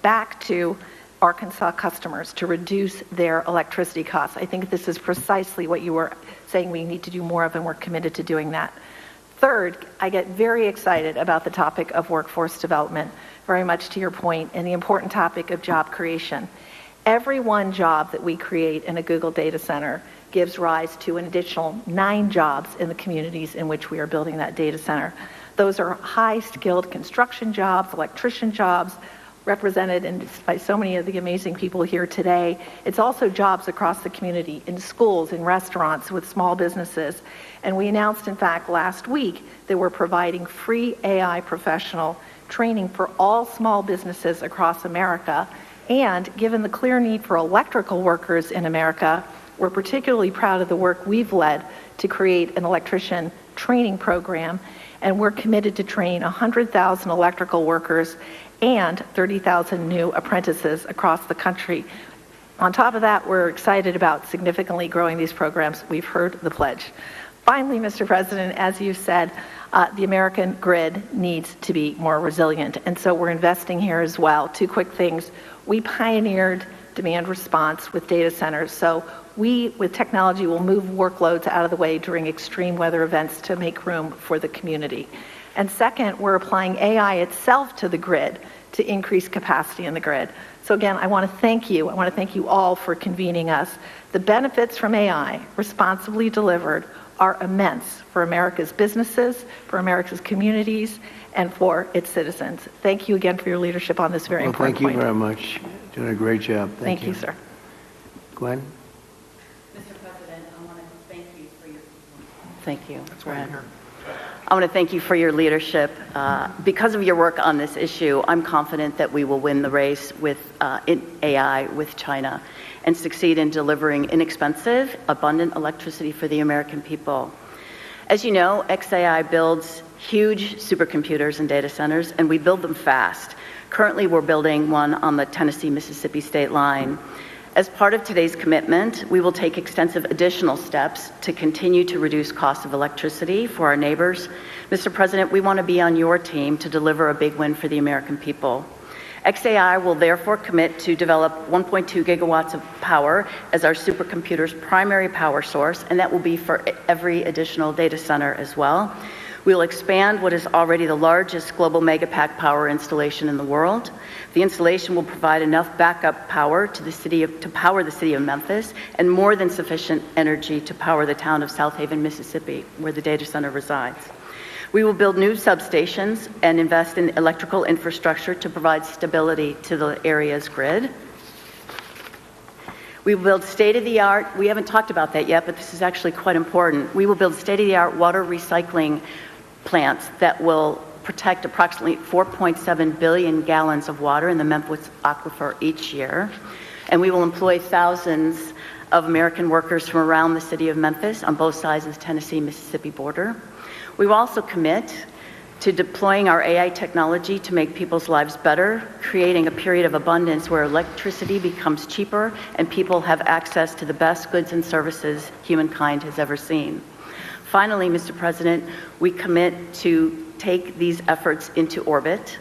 S10: back to Arkansas customers to reduce their electricity costs. I think this is precisely what you were saying we need to do more of, and we're committed to doing that. Third, I get very excited about the topic of workforce development, very much to your point, and the important topic of job creation. Every one job that we create in a Google data center gives rise to an additional 9 jobs in the communities in which we are building that data center. Those are high-skilled construction jobs, electrician jobs, represented by so many of the amazing people here today. It's also jobs across the community, in schools, in restaurants, with small businesses. And we announced, in fact, last week that we're providing free AI professional training for all small businesses across America. And given the clear need for electrical workers in America, we're particularly proud of the work we've led to create an electrician training program, and we're committed to train 100,000 electrical workers and 30,000 new apprentices across the country. On top of that, we're excited about significantly growing these programs. We've heard the pledge. Finally, Mr. President, as you said, the American grid needs to be more resilient, and so we're investing here as well. Two quick things. We pioneered demand response with data centers, so we, with technology, will move workloads out of the way during extreme weather events to make room for the community. And second, we're applying AI itself to the grid to increase capacity in the grid. So again, I want to thank you. I want to thank you all for convening us. The benefits from AI, responsibly delivered, are immense for America's businesses, for America's communities, and for its citizens. Thank you again for your leadership on this very important point.
S2: Thank you very much. Doing a great job.
S10: Thank you, sir.
S2: Gwen?
S11: Mr. President, I want to thank you for your... Thank you, Brad. I want to thank you for your leadership. Because of your work on this issue, I'm confident that we will win the race with in AI with China and succeed in delivering inexpensive, abundant electricity for the American people. As you know, XAI builds huge supercomputers and data centers, and we build them fast. Currently, we're building one on the Tennessee-Mississippi state line. As part of today's commitment, we will take extensive additional steps to continue to reduce costs of electricity for our neighbors. Mr. President, we want to be on your team to deliver a big win for the American people. XAI will therefore commit to develop 1.2 gigawatts of power as our supercomputer's primary power source, and that will be for every additional data center as well. We will expand what is already the largest global megapack power installation in the world. The installation will provide enough backup power to power the city of Memphis, and more than sufficient energy to power the town of South Haven, Mississippi, where the data center resides. We will build new substations and invest in electrical infrastructure to provide stability to the area's grid. We will build state-of-the-art, we haven't talked about that yet, but this is actually quite important. We will build state-of-the-art water recycling plants that will protect approximately 4.7 billion gallons of water in the Memphis aquifer each year. And we will employ thousands of American workers from around the city of Memphis on both sides of the Tennessee-Mississippi border. We will also commit to deploying our AI technology to make people's lives better, creating a period of abundance where electricity becomes cheaper and people have access to the best goods and services humankind has ever seen. Finally, Mr. President, we commit to take these efforts into orbit.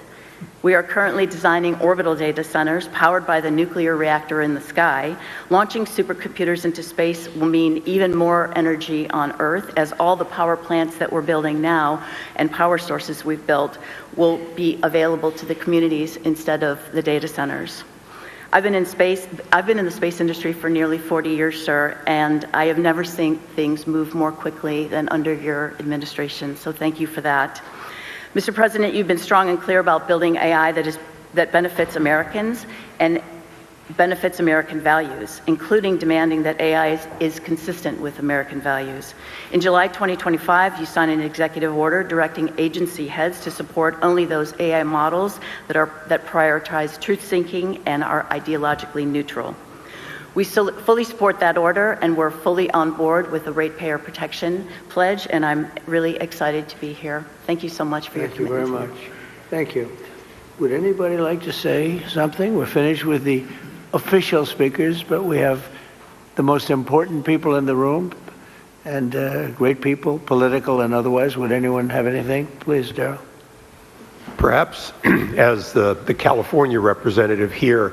S11: We are currently designing orbital data centers powered by the nuclear reactor in the sky. Launching supercomputers into space will mean even more energy on Earth, as all the power plants that we're building now and power sources we've built will be available to the communities instead of the data centers. I've been in the space industry for nearly 40 years, sir, and I have never seen things move more quickly than under your administration, so thank you for that. Mr. President, you've been strong and clear about building AI that benefits Americans and benefits American values, including demanding that AI is consistent with American values. In July 2025, you signed an executive order directing agency heads to support only those AI models that prioritize truth-seeking and are ideologically neutral. We fully support that order, and we're fully on board with the Ratepayer Protection Pledge, and I'm really excited to be here. Thank you so much for your commitment.
S2: Thank you very much. Thank you. Would anybody like to say something? We're finished with the official speakers, but we have the most important people in the room, and great people, political and otherwise. Would anyone have anything? Please, Darrell.
S3: Perhaps as the California representative here,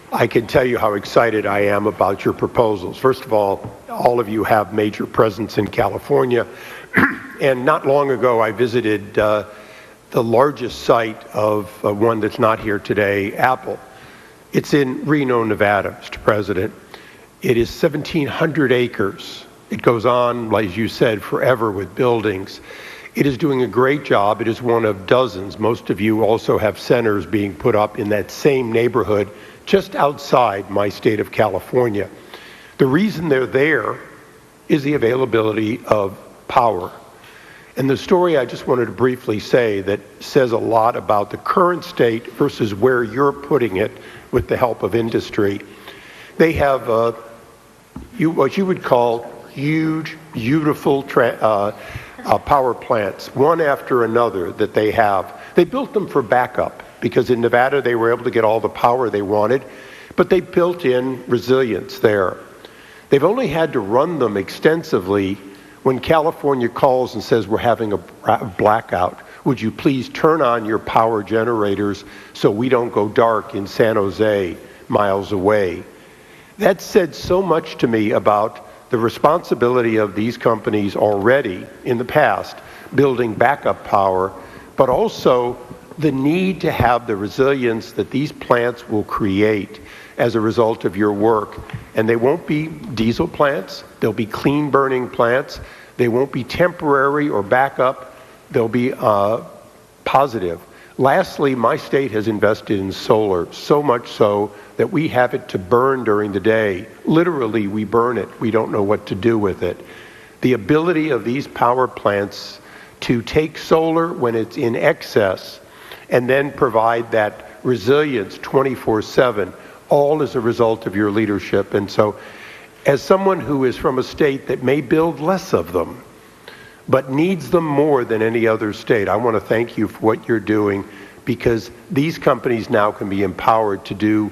S3: I can tell you how excited I am about your proposals. First of all of you have major presence in California. And not long ago, I visited the largest site of one that's not here today, Apple. It's in Reno, Nevada, Mr. President. It is 1,700 acres. It goes on, as you said, forever with buildings. It is doing a great job. It is one of dozens. Most of you also have centers being put up in that same neighborhood just outside my state of California. The reason they're there is the availability of power. And the story I just wanted to briefly say that says a lot about the current state versus where you're putting it with the help of industry. They have what you would call huge, beautiful power plants, one after another that they have. They built them for backup because in Nevada they were able to get all the power they wanted, but they built in resilience there. They've only had to run them extensively when California calls and says we're having a blackout. Would you please turn on your power generators so we don't go dark in San Jose, miles away? That said so much to me about the responsibility of these companies already in the past building backup power, but also the need to have the resilience that these plants will create as a result of your work. And they won't be diesel plants, they'll be clean burning plants, they won't be temporary or backup, they'll be positive. Lastly, my state has invested in solar, so much so that we have it to burn during the day. Literally, we burn it. We don't know what to do with it. The ability of these power plants to take solar when it's in excess and then provide that resilience 24/7, all as a result of your leadership. And so, as someone who is from a state that may build less of them, but needs them more than any other state, I want to thank you for what you're doing, because these companies now can be empowered to do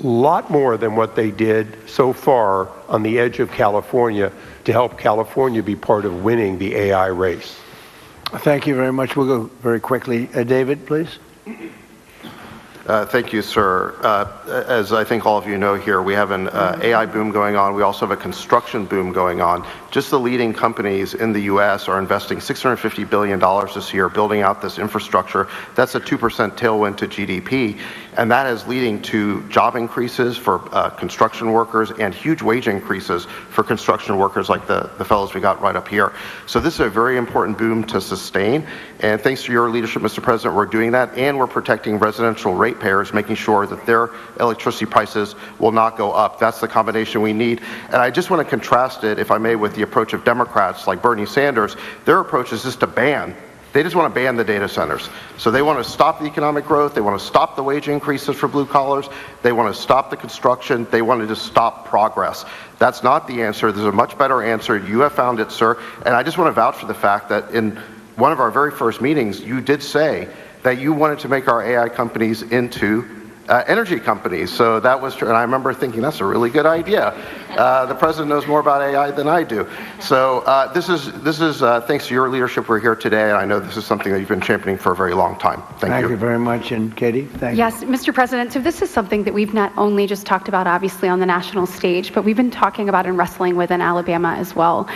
S3: a lot more than what they did so far on the edge of California to help California be part of winning the AI race.
S2: Thank you very much. We'll go very quickly. David, please.
S12: Thank you, sir. As I think all of you know here, we have an AI boom going on. We also have a construction boom going on. Just the leading companies in the U.S. are investing $650 billion this year building out this infrastructure. That's a 2% tailwind to GDP, and that is leading to job increases for construction workers and huge wage increases for construction workers like the fellows we got right up here. So this is a very important boom to sustain, and thanks to your leadership, Mr. President, we're doing that, and we're protecting residential ratepayers, making sure that their electricity prices will not go up. That's the combination we need. And I just want to contrast it, if I may, with the approach of Democrats like Bernie Sanders. Their approach is just to ban. They just want to ban the data centers. So they want to stop the economic growth. They want to stop the wage increases for blue collars. They want to stop the construction. They want to just stop progress. That's not the answer. There's a much better answer. You have found it, sir. And I just want to vouch for the fact that in one of our very first meetings, you did say that you wanted to make our AI companies into energy companies. So that was true. And I remember thinking, that's a really good idea. The president knows more about AI than I do. So this is thanks to your leadership, we're here today. And I know this is something that you've been championing for a very long time. Thank you.
S2: Thank you very much. And Katie, thank you.
S13: Yes, Mr. President, so this is something that we've not only just talked about, obviously, on the national stage, but we've been talking about and wrestling with in Alabama as well.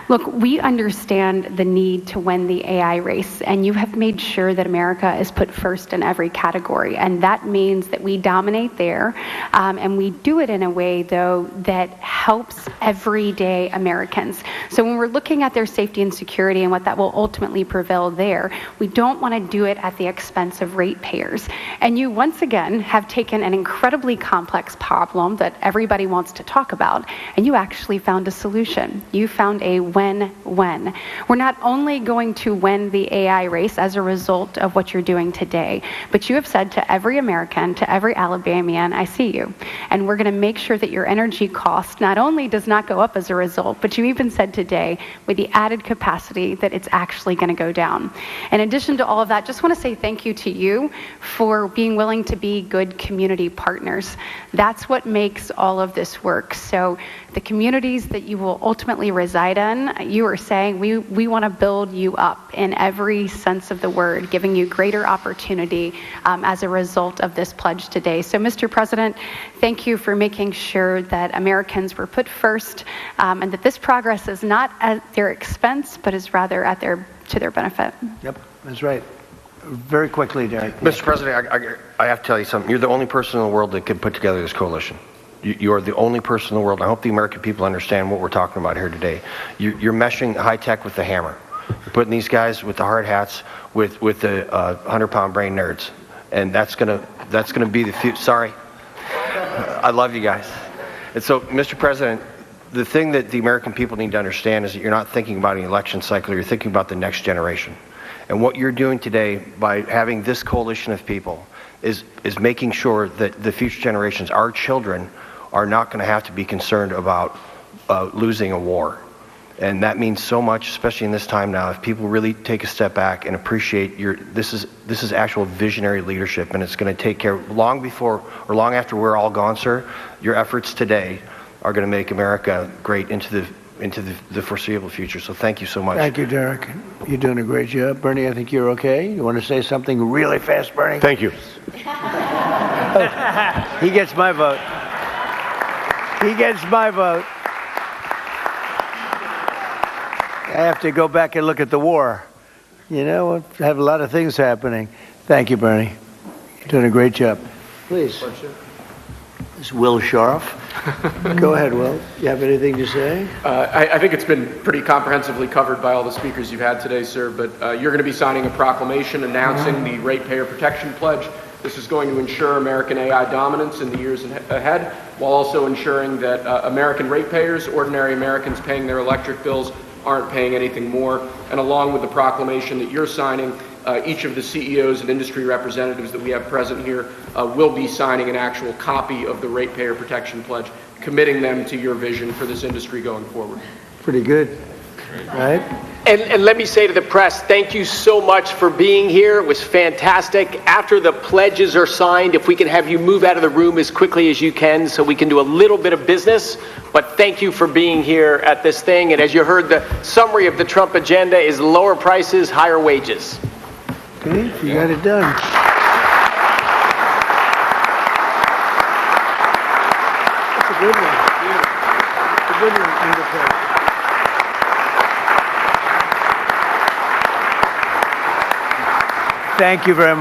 S13: Look, we understand the need to win the AI race, and you have made sure that America is put first in every category. And that means that we dominate there, and we do it in a way, though, that helps everyday Americans. So when we're looking at their safety and security and what that will ultimately prevail there, we don't want to do it at the expense of ratepayers. And you, once again, have taken an incredibly complex problem that everybody wants to talk about, and you actually found a solution. You found a win-win. We're not only going to win the AI race as a result of what you're doing today, but you have said to every American, to every Alabamian, I see you. And we're going to make sure that your energy cost not only does not go up as a result, but you even said today, with the added capacity, that it's actually going to go down. In addition to all of that, just want to say thank you to you for being willing to be good community partners. That's what makes all of this work. So the communities that you will ultimately reside in, you are saying we want to build you up in every sense of the word, giving you greater opportunity as a result of this pledge today. So, Mr. President, thank you for making sure that Americans were put first, and that this progress is not at their expense, but is rather at to their benefit.
S2: Yep, that's right. Very quickly, Derek.
S14: Mr. President, I have to tell you something. You're the only person in the world that can put together this coalition. You are the only person in the world. I hope the American people understand what we're talking about here today. You're meshing high tech with the hammer. You're putting these guys with the hard hats with the 100-pound brain nerds, and that's gonna be the future. Sorry, I love you guys. And so, Mr. President, the thing that the American people need to understand is that you're not thinking about an election cycle. You're thinking about the next generation. And what you're doing today by having this coalition of people is making sure that the future generations, our children, are not going to have to be concerned about losing a war. And that means so much, especially in this time now. If people really take a step back and appreciate this is actual visionary leadership, and it's going to take care long before or long after we're all gone, sir. Your efforts today are going to make America great into the foreseeable future. So thank you so much.
S2: Thank you, Derek. You're doing a great job. Bernie, I think you're okay. You want to say something really fast, Bernie?
S3: Thank you.
S2: He gets my vote. He gets my vote. I have to go back and look at the war. You know, we have a lot of things happening. Thank you, Bernie. You're doing a great job. Please. This is Will Sheriff. Go ahead, Will. You have anything to say?
S15: I think it's been pretty comprehensively covered by all the speakers you've had today, sir, but you're going to be signing a proclamation announcing the Ratepayer Protection Pledge. This is going to ensure American AI dominance in the years ahead, while also ensuring that American ratepayers, ordinary Americans paying their electric bills, aren't paying anything more. And along with the proclamation that you're signing, each of the CEOs and industry representatives that we have present here will be signing an actual copy of the Ratepayer Protection Pledge, committing them to your vision for this industry going forward.
S2: Pretty good, right?
S5: And let me say to the press, thank you so much for being here. It was fantastic. After the pledges are signed, if we can have you move out of the room as quickly as you can so we can do a little bit of business. But thank you for being here at this thing. And as you heard, the summary of the Trump agenda is lower prices, higher wages.
S2: Okay, you got it done. That's a good one. It's a good one, Independent. Thank you very much.